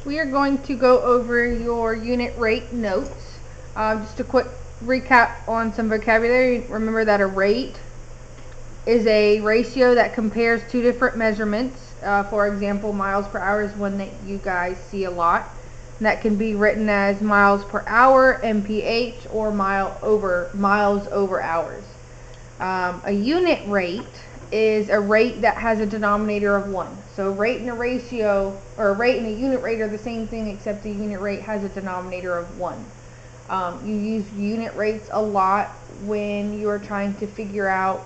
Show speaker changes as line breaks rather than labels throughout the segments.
We are going to go over your unit rate notes. Just a quick recap on some vocabulary. Remember that a rate is a ratio that compares two different measurements. For example, miles per hour is one that you guys see a lot. And that can be written as miles per hour, mph, or miles over hours. A unit rate is a rate that has a denominator of 1. So a rate and a ratio, or a rate and a unit rate are the same thing, except the unit rate has a denominator of 1. You use unit rates a lot when you're trying to figure out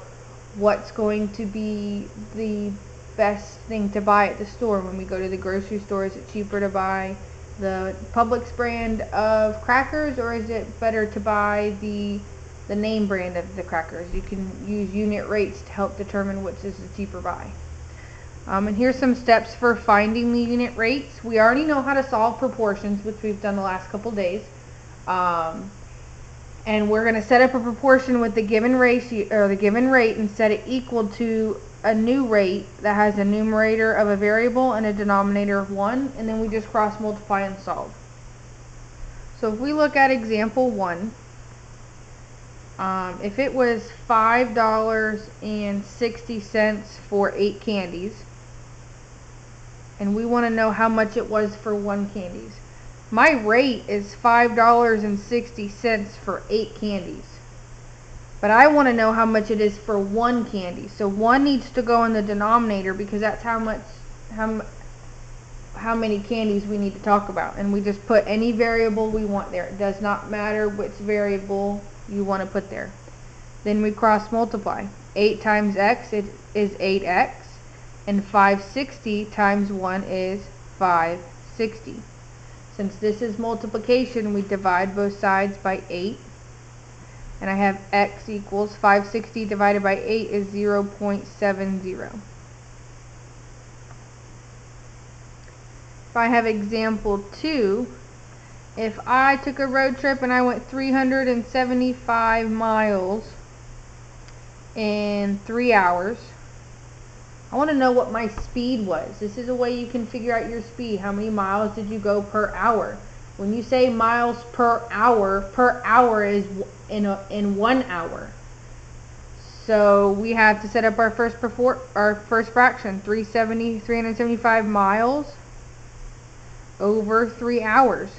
what's going to be the best thing to buy at the store. When we go to the grocery store, is it cheaper to buy the Publix brand of crackers, or is it better to buy the name brand of the crackers? You can use unit rates to help determine which is the cheaper buy. And here's some steps for finding the unit rates. We already know how to solve proportions, which we've done the last couple days. And we're going to set up a proportion with the given ratio, or the given rate, and set it equal to a new rate that has a numerator of a variable and a denominator of 1, and then we just cross multiply and solve. So if we look at example 1, if it was $5.60 for 8 candies, and we want to know how much it was for 1 candy. My rate is $5.60 for 8 candies. But I want to know how much it is for 1 candy. So 1 needs to go in the denominator, because that's how many candies we need to talk about. And we just put any variable we want there. It does not matter which variable you want to put there. Then we cross multiply. 8 times x is 8x, and 560 times 1 is 560. Since this is multiplication, we divide both sides by 8. And I have x equals 560 divided by 8 is 0.70. If I have example 2, if I took a road trip and I went 375 miles in 3 hours, I want to know what my speed was. This is a way you can figure out your speed. How many miles did you go per hour? When you say miles per hour is in 1 hour. So we have to set up our first fraction. 375 miles over 3 hours.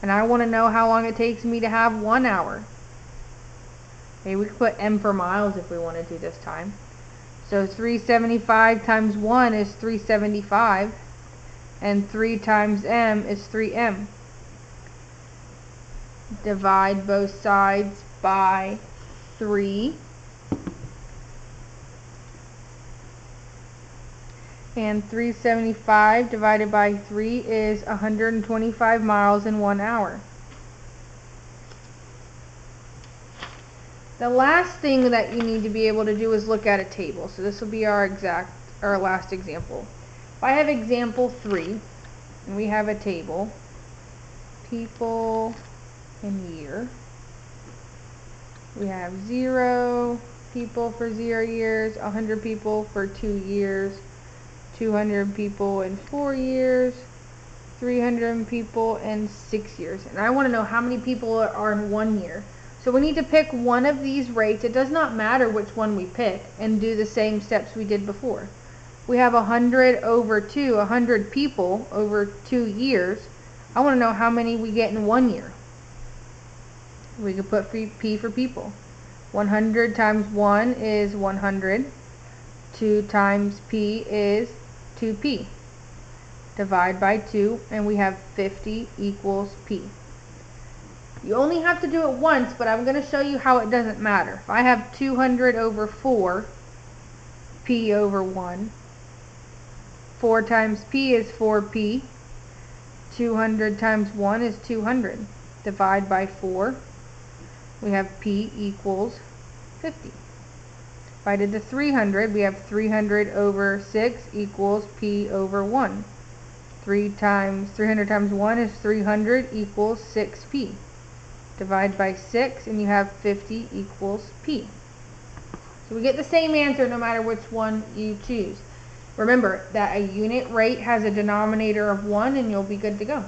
And I want to know how long it takes me to have 1 hour. Okay, we could put m for miles if we wanted to this time. So 375 times 1 is 375, and 3 times m is 3m. Divide both sides by 3. And 375 divided by 3 is 125 miles in 1 hour. The last thing that you need to be able to do is look at a table. So this will be our last example. If I have example 3, and we have a table, people in year. We have 0 people for 0 years, 100 people for 2 years, 200 people in 4 years, 300 people in 6 years. And I want to know how many people are in 1 year. So we need to pick one of these rates. It does not matter which one we pick, and do the same steps we did before. We have 100 over 2, 100 people over 2 years. I want to know how many we get in 1 year. We could put P for people. 100 times 1 is 100. 2 times P is 2P. Divide by 2, and we have 50 equals P. You only have to do it once, but I'm going to show you how it doesn't matter. If I have 200 over 4, P over 1. 4 times P is 4P. 200 times 1 is 200. Divide by 4. We have P equals 50. If I did the 300, we have 300 over 6 equals P over 1. 300 times 1 is 300 equals 6P. Divide by 6, and you have 50 equals P. So we get the same answer no matter which one you choose. Remember that a unit rate has a denominator of 1 and you'll be good to go.